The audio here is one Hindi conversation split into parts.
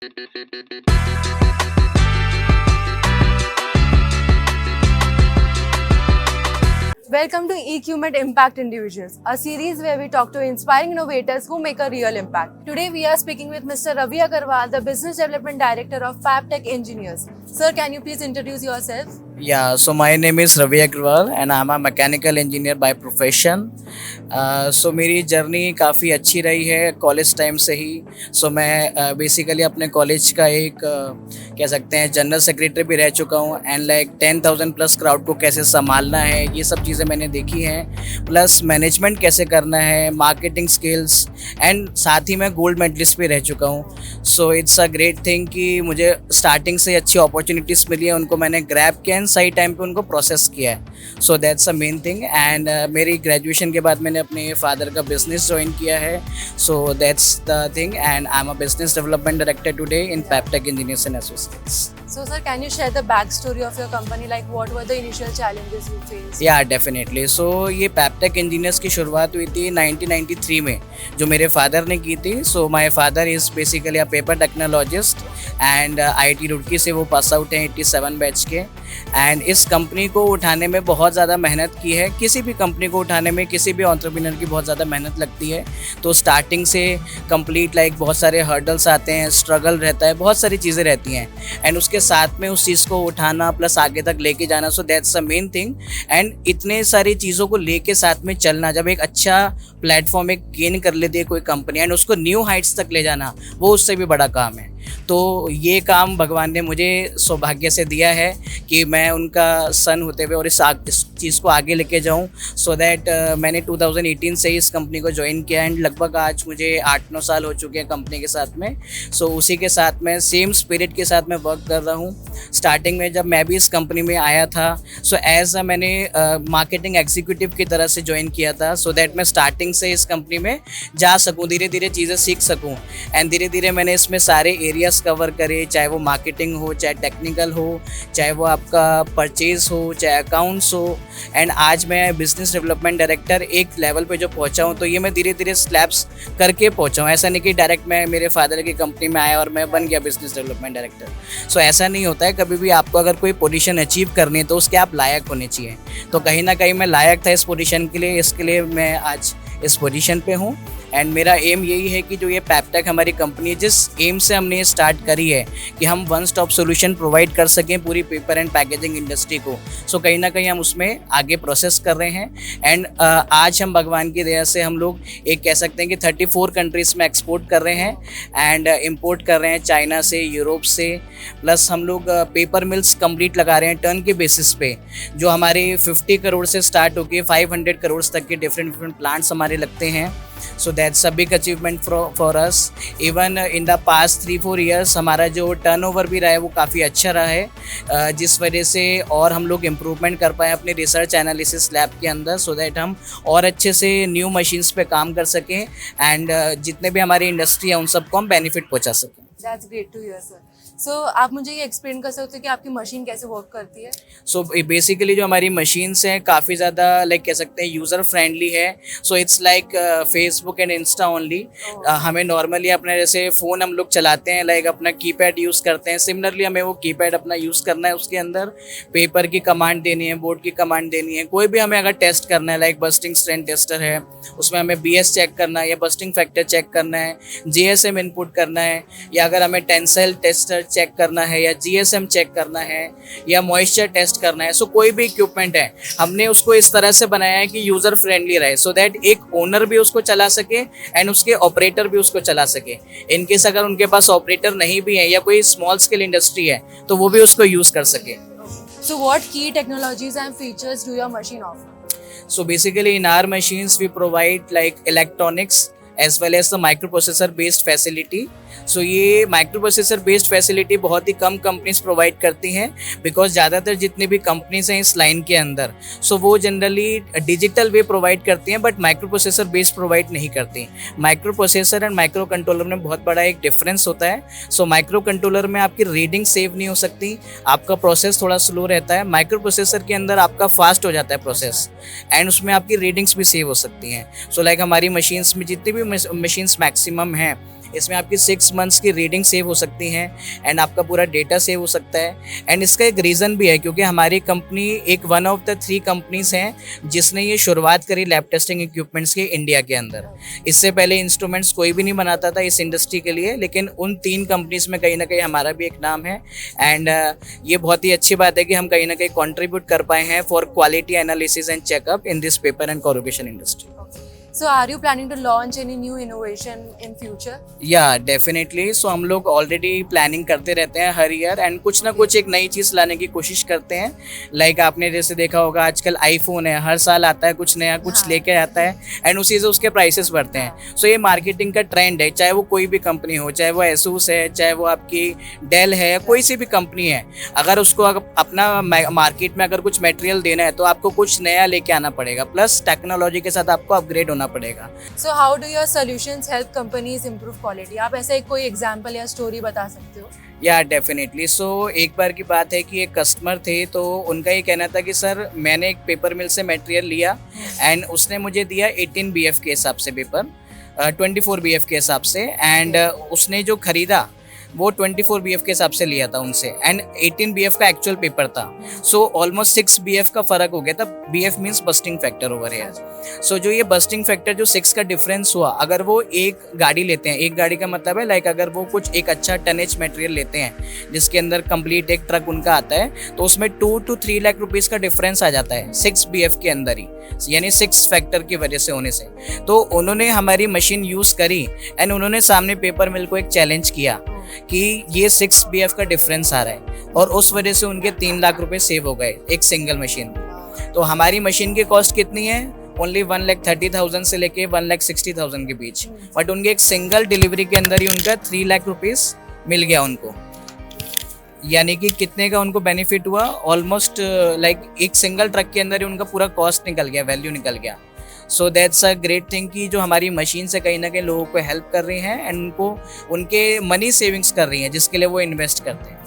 Welcome to EQMed Impact Individuals, a series where we talk to inspiring innovators who make a real impact. Today we are speaking with Mr. Ravi Agarwal, the Business Development Director of FabTech Engineers. Sir, can you please introduce yourself? Yeah, so my name is Ravi Agrawal and I'm a mechanical engineer by profession. So मेरी जर्नी काफ़ी अच्छी रही है कॉलेज टाइम से ही. सो मैं बेसिकली अपने कॉलेज का एक कह सकते हैं जनरल सेक्रेटरी भी रह चुका हूँ एंड लाइक 10,000 प्लस क्राउड को कैसे संभालना है ये सब चीज़ें मैंने देखी हैं. प्लस मैनेजमेंट कैसे करना है, मार्केटिंग स्किल्स एंड साथ ही मैं गोल्ड मेडलिस्ट भी रह चुका हूँ. So it's a great thing कि मुझे स्टार्टिंग से अच्छी अपॉर्चुनिटीज़ मिली है, उनको मैंने ग्रैब किया एंड सही टाइम पे उनको प्रोसेस किया है. So that's a main thing. And मेरी ग्रेजुएशन के बाद मैंने अपने फादर का बिजनेस ज्वाइन किया है. So that's the thing and I am a business development director today in FabTech Engineers and Associates. So sir, can you share the backstory of your company? Like what were the initial challenges you faced? या डेफिनेटली. सो ये FabTech Engineers की शुरुआत हुई थी 1993 में जो मेरे फादर ने की थी. So my father is basically a paper technologist and IIT Roorkee से वो पास आउट हैं 87 बैच के. एंड इस कंपनी को उठाने में बहुत ज़्यादा मेहनत की है. किसी भी कंपनी को उठाने में किसी भी एंटरप्रेन्योर की बहुत ज़्यादा मेहनत लगती है. तो स्टार्टिंग से कंप्लीट लाइक बहुत सारे हर्डल्स आते हैं, स्ट्रगल रहता है, बहुत सारी चीज़ें रहती हैं एंड उसके साथ में उस चीज़ को उठाना प्लस आगे तक लेके जाना. So that's the main thing. And इतने सारी चीज़ों को लेके साथ में चलना, जब एक अच्छा प्लेटफॉर्म एक गेन कर लेती है कोई कंपनी एंड उसको न्यू हाइट्स तक ले जाना, वो उससे भी बड़ा काम है. तो ये काम भगवान ने मुझे सौभाग्य से दिया है कि मैं उनका सन होते हुए और इस चीज़ को आगे लेके जाऊं. सो दैट मैंने 2018 से इस कंपनी को ज्वाइन किया एंड लगभग आज मुझे 8-9 साल हो चुके हैं कंपनी के साथ में. सो उसी के साथ में सेम स्पिरिट के साथ मैं वर्क कर रहा हूँ. स्टार्टिंग में जब मैं भी इस कंपनी में आया था सो एज अ मैंने मार्केटिंग एग्जीक्यूटिव की तरह से ज्वाइन किया था. सो दैट मैं स्टार्टिंग से इस कंपनी में जा सकूँ, धीरे धीरे चीज़ें सीख सकूँ एंड धीरे धीरे मैंने इसमें सारे एरियाज कवर करे, चाहे वो मार्केटिंग हो, चाहे टेक्निकल हो, चाहे वो आपका परचेज हो, चाहे अकाउंट्स हो. एंड आज मैं बिजनेस डेवलपमेंट डायरेक्टर एक लेवल पे जो पहुंचा हूं, तो ये मैं धीरे धीरे स्लैब्स करके पहुंचा हूं. ऐसा नहीं कि डायरेक्ट मैं मेरे फादर की कंपनी में आया और मैं बन गया बिजनेस डेवलपमेंट डायरेक्टर. सो ऐसा नहीं होता है. कभी भी आपको अगर कोई पोजीशन अचीव करनी है तो उसके आप लायक होने चाहिए. तो कहीं ना कहीं मैं लायक था इस पोजीशन के लिए, इसके लिए मैं आज इस पोजीशन पे हूँ. एंड मेरा एम यही है कि जो ये FabTech हमारी कंपनी है, जिस एम से हमने ये स्टार्ट करी है कि हम वन स्टॉप सोल्यूशन प्रोवाइड कर सकें पूरी पेपर एंड पैकेजिंग इंडस्ट्री को. सो कहीं ना कहीं हम उसमें आगे प्रोसेस कर रहे हैं. एंड आज हम भगवान की दया से हम लोग एक कह सकते हैं कि 34 कंट्रीज़ में एक्सपोर्ट कर रहे हैं एंड इम्पोर्ट कर रहे हैं चाइना से, यूरोप से. प्लस हम लोग पेपर मिल्स कंप्लीट लगा रहे हैं टर्न के बेसिस पे, जो हमारे 50 करोड़ से स्टार्ट होकर 500 करोड़ तक के डिफरेंट प्लांट्स हमारे लगते हैं. So that's a big achievement for us. Even in the past 3-4 years हमारा जो टर्नओवर भी रहा है वो काफ़ी अच्छा रहा है, जिस वजह से और हम लोग इम्प्रूवमेंट कर पाए अपने रिसर्च एनालिसिस लैब के अंदर. सो दैट हम और अच्छे से न्यू मशीन्स पे काम कर सकें एंड जितने भी हमारी इंडस्ट्री है उन सबको हम बेनिफिट पहुँचा सकें. That's great to hear, sir. सो आप मुझे ये एक्सप्लेन कर सकते हो कि आपकी मशीन कैसे वर्क करती है? सो बेसिकली जो हमारी मशीन्स हैं काफ़ी ज़्यादा लाइक कह सकते हैं यूज़र फ्रेंडली है. So it's like Facebook and Insta only. हमें नॉर्मली अपने जैसे फ़ोन हम लोग चलाते हैं लाइक अपना कीपैड यूज़ करते हैं, सिमिलरली हमें वो कीपैड अपना यूज़ करना है. उसके अंदर पेपर की कमांड देनी है, बोर्ड की कमांड देनी है. कोई भी हमें अगर टेस्ट करना है लाइक बस्टिंग स्ट्रेंथ टेस्टर है, उसमें हमें BS चेक करना है या बस्टिंग फैक्टर चेक करना है, GSM इनपुट करना है, या अगर हमें टेंसाइल टेस्टर चेक करना है या GSM चेक करना है या मॉइस्चर टेस्ट करना है. सो कोई भी इक्विपमेंट है हमने उसको इस तरह से बनाया है कि यूज़र फ्रेंडली रहे, सो दैट एक ओनर भी उसको चला सके एंड उसके ऑपरेटर भी उसको चला सके. इनकेस अगर उनके पास ऑपरेटर नहीं भी है या कोई स्मॉल स्केल इंडस्ट्री है तो वो भी उसको यूज़ कर सके. So what key technologies and features do your machine offer? So basically in our machines we provide like electronics as well as the microprocessor based facility. सो ये माइक्रो प्रोसेसर बेस्ड फैसिलिटी बहुत ही कम कंपनीज प्रोवाइड करती हैं, बिकॉज ज़्यादातर जितनी भी कंपनीज हैं इस लाइन के अंदर, सो वो जनरली डिजिटल वे प्रोवाइड करती हैं but micro processor based provide नहीं करती. Micro processor and micro controller में बहुत बड़ा एक डिफरेंस होता है. सो माइक्रो कंट्रोलर में आपकी रीडिंग सेव नहीं हो सकती, आपका प्रोसेस थोड़ा स्लो रहता है. माइक्रो प्रोसेसर के अंदर आपका फास्ट हो जाता है प्रोसेस एंड उसमें आपकी रीडिंग्स भी सेव हो सकती हैं. सो लाइक हमारी मशीन्स में जितनी भी मशीन्स मैक्सिमम हैं इसमें आपकी 6 मंथ्स की रीडिंग सेव हो सकती हैं एंड आपका पूरा डेटा सेव हो सकता है। एंड इसका एक रीज़न भी है क्योंकि हमारी कंपनी एक वन ऑफ द 3 कंपनीज हैं जिसने ये शुरुआत करी लैब टेस्टिंग इक्विपमेंट्स की इंडिया के अंदर। इससे पहले इंस्ट्रूमेंट्स कोई भी नहीं बनाता था इस इंडस्ट्री के लिए, लेकिन उन 3 कंपनीज में कहीं ना कहीं हमारा भी एक नाम है। एंड ये बहुत ही अच्छी बात है कि हम कहीं ना कहीं कंट्रीब्यूट कर पाए हैं for quality analysis and checkup in this paper and corrugation industry. So are you planning to launch any new innovation in future? या डेफिनेटली। सो हम लोग ऑलरेडी प्लानिंग करते रहते हैं हर ईयर एंड कुछ ना कुछ एक नई चीज़ लाने की कोशिश करते हैं। लाइक आपने जैसे देखा होगा आजकल आईफोन है, हर साल आता है कुछ नया, कुछ लेके आता है एंड उसी से उसके प्राइसेस बढ़ते हैं। सो ये मार्केटिंग का ट्रेंड है, चाहे वो कोई भी कंपनी हो, चाहे वो एसूस है, चाहे वो आपकी डेल है, कोई सी भी कंपनी है, अगर उसको अपना मार्केट में अगर कुछ मटेरियल देना है तो आपको कुछ नया लेके आना पड़ेगा, प्लस टेक्नोलॉजी के साथ आपको अपग्रेड होना पड़ेगा। So how do your solutions help companies improve quality? आप ऐसा एक कोई एग्जांपल या स्टोरी बता सकते हो? या डेफिनेटली। सो एक बार की बात है कि एक कस्टमर थे तो उनका ये कहना था कि सर मैंने एक पेपर मिल से मटेरियल लिया एंड उसने मुझे दिया 18 BF के हिसाब से पेपर, 24 BF के हिसाब से, एंड उसने जो खरीदा वो 24 BF के हिसाब से लिया था उनसे एंड 18 BF का एक्चुअल पेपर था। सो ऑलमोस्ट 6 BF का फ़र्क हो गया था। BF means bursting factor over here. So जो ये बस्टिंग फैक्टर जो 6 का डिफरेंस हुआ, अगर वो एक गाड़ी लेते हैं, एक गाड़ी का मतलब है लाइक अगर वो कुछ एक अच्छा टनेज मटेरियल लेते हैं जिसके अंदर कंप्लीट एक ट्रक उनका आता है तो उसमें 2 to 3 लाख रुपीज़ का डिफरेंस आ जाता है 6 BF के अंदर ही, यानी 6 फैक्टर की वजह से होने से। तो उन्होंने हमारी मशीन यूज़ करी एंड उन्होंने सामने पेपर मिल को एक चैलेंज किया कि ये 6 BF का डिफरेंस आ रहा है और उस वजह से उनके 3 लाख रुपए सेव हो गए एक सिंगल मशीन। तो हमारी मशीन की कॉस्ट कितनी है? ओनली 1,30,000 से लेके 1,60,000 के बीच, बट उनके एक सिंगल डिलीवरी के अंदर ही उनका 3 लाख रुपीज़ मिल गया उनको। यानी कि कितने का उनको बेनिफिट हुआ? ऑलमोस्ट लाइक एक सिंगल ट्रक के अंदर ही उनका पूरा कॉस्ट निकल गया, वैल्यू निकल गया। So that's a great thing कि जो हमारी मशीन से कहीं ना कहीं लोगों को हेल्प कर रही हैं एंड उनको उनके मनी सेविंग्स कर रही हैं जिसके लिए वो इन्वेस्ट करते हैं।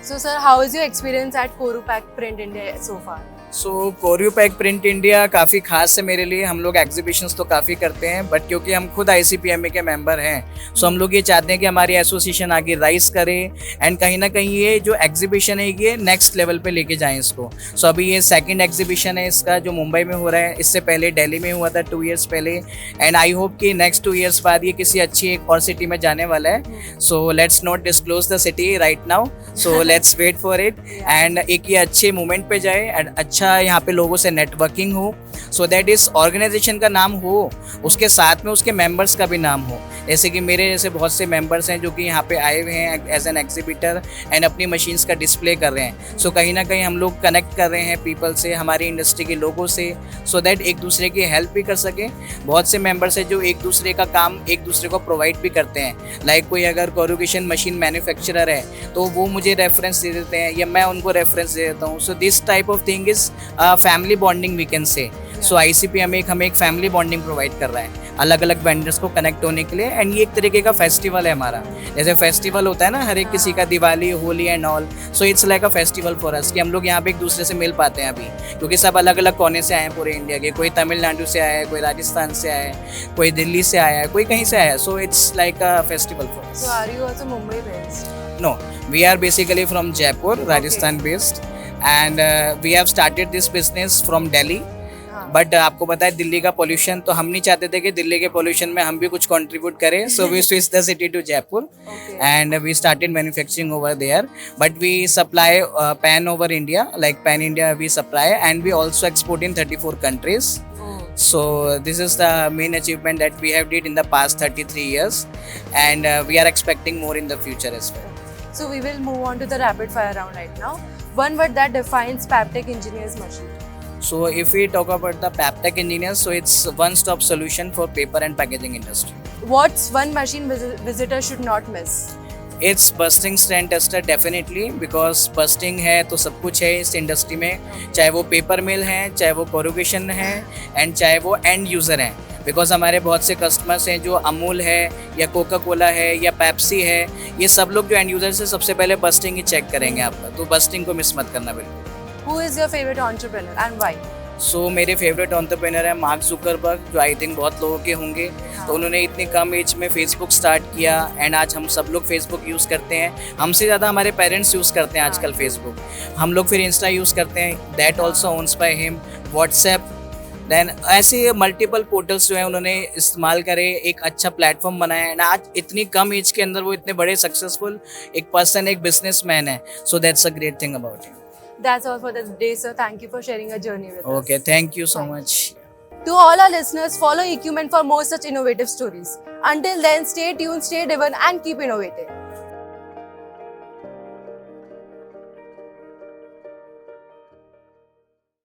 So sir, how is your experience at Corupac Print India so far? So कोरियोपैक print India काफ़ी खास है मेरे लिए। हम लोग एग्जीबिशंस तो काफ़ी करते हैं बट क्योंकि हम खुद ICPMA के मेंबर हैं सो हम लोग ये चाहते हैं कि हमारी एसोसिएशन आगे राइज करे एंड कहीं ना कहीं ये जो एग्जीबिशन है ये नेक्स्ट लेवल पे लेके जाएं इसको। सो अभी ये सेकंड एग्जीबिशन है इसका जो मुंबई में हो रहा है, इससे पहले दिल्ली में हुआ था 2 इयर्स पहले एंड आई होप कि नेक्स्ट 2 इयर्स बाद ये किसी अच्छी एक और सिटी में जाने वाला है। So let's not disclose the city right now, so let's wait for it and एक ये अच्छे मोमेंट पे जाए एंड अच्छा यहाँ पे लोगों से नेटवर्किंग हो सो दैट इस ऑर्गेनाइजेशन का नाम हो, उसके साथ में उसके मेंबर्स का भी नाम हो। जैसे कि मेरे जैसे बहुत से मेंबर्स हैं जो कि यहाँ पे आए हुए हैं एज एन एग्जीबिटर एंड अपनी मशीन्स का डिस्प्ले कर रहे हैं। सो कहीं ना कहीं हम लोग कनेक्ट कर रहे हैं पीपल से, हमारी इंडस्ट्री के लोगों से, सो दैट एक दूसरे की हेल्प भी कर सकें। बहुत से मेंबर्स हैं जो एक दूसरे का काम एक दूसरे को प्रोवाइड भी करते हैं। लाइक कोई अगर कोरुगेशन मशीन मैन्युफैक्चरर है तो वो मुझे रेफरेंस दे देते हैं या मैं उनको रेफरेंस दे देता हूँ। So this type of thing is family bonding we can say. So ICPMA हमें एक फैमिली बॉन्डिंग प्रोवाइड कर रहा है अलग अलग वेंडर्स को कनेक्ट होने के लिए एंड ये एक तरीके का फेस्टिवल है हमारा। जैसे फेस्टिवल होता है ना हर एक किसी का, Diwali, Holi and all, so it's like a festival for us कि हम लोग यहाँ पे एक दूसरे से मिल पाते हैं अभी, क्योंकि सब अलग अलग कोने से आए हैं पूरे इंडिया के। कोई तमिलनाडु से आया है, कोई राजस्थान से आया है, कोई दिल्ली से आया है, कोई कहीं से आया है। So it's like a festival for us. So are you also Mumbai based? No, we are basically from Jaipur, Rajasthan based, and we have started this business from Delhi. But आपको पता है दिल्ली का पोल्यूशन, तो हम नहीं चाहते थे कि दिल्ली के पोल्यूशन में हम भी कुछ कंट्रीब्यूट करें। So we switch the city to Jaipur and we started manufacturing over there, but we supply pan over India, like pan India we supply and we also export in 34 countries. So this is the main achievement that we have did in the past 33 years and we are expecting more in the future as well. So we will move on to the rapid fire round right now. One word that defines Paptech Engineers machine. So if we talk about the Paptech Engineers, so it's one-stop solution for paper and packaging industry. What's one machine visitor should not miss? It's busting strain tester definitely, because busting है तो सब कुछ है इस इंडस्ट्री में, चाहे वो पेपर मिल है, चाहे वो कोरुगेशन है एंड चाहे वो एंड यूज़र हैं। बिकॉज हमारे बहुत से कस्टमर्स हैं जो अमूल है या कोका कोला है या पेप्सी है, ये सब लोग जो एंड यूज़र से सबसे पहले बस्टिंग ही चेक करेंगे आपका, तो बस्टिंग को मिस मत करना बिल्कुल। Who is your favorite entrepreneur and why? सो मेरे फेवरेट एंटरप्रेन्योर है मार्क जुकरबर्ग, जो आई थिंक बहुत लोगों के होंगे। तो उन्होंने इतनी कम एज में फेसबुक स्टार्ट किया एंड आज हम सब लोग फेसबुक यूज़ करते हैं। हमसे ज़्यादा हमारे पेरेंट्स यूज़ करते हैं आजकल फेसबुक। हम लोग फिर इंस्टा यूज़ करते हैं, that also owns by him. WhatsApp, then ऐसे मल्टीपल पोर्टल्स जो है उन्होंने इस्तेमाल करे, एक अच्छा प्लेटफॉर्म बनाया एंड आज इतनी कम एज के अंदर वो इतने बड़े सक्सेसफुल एक पर्सन, एक बिजनेसमैन है। So that's a great thing about him. That's all for the day, sir. Thank you for sharing your journey with us. Okay, thank you so much. To all our listeners, follow Ecumen for more such innovative stories. Until then, stay tuned, stay driven, and keep innovating.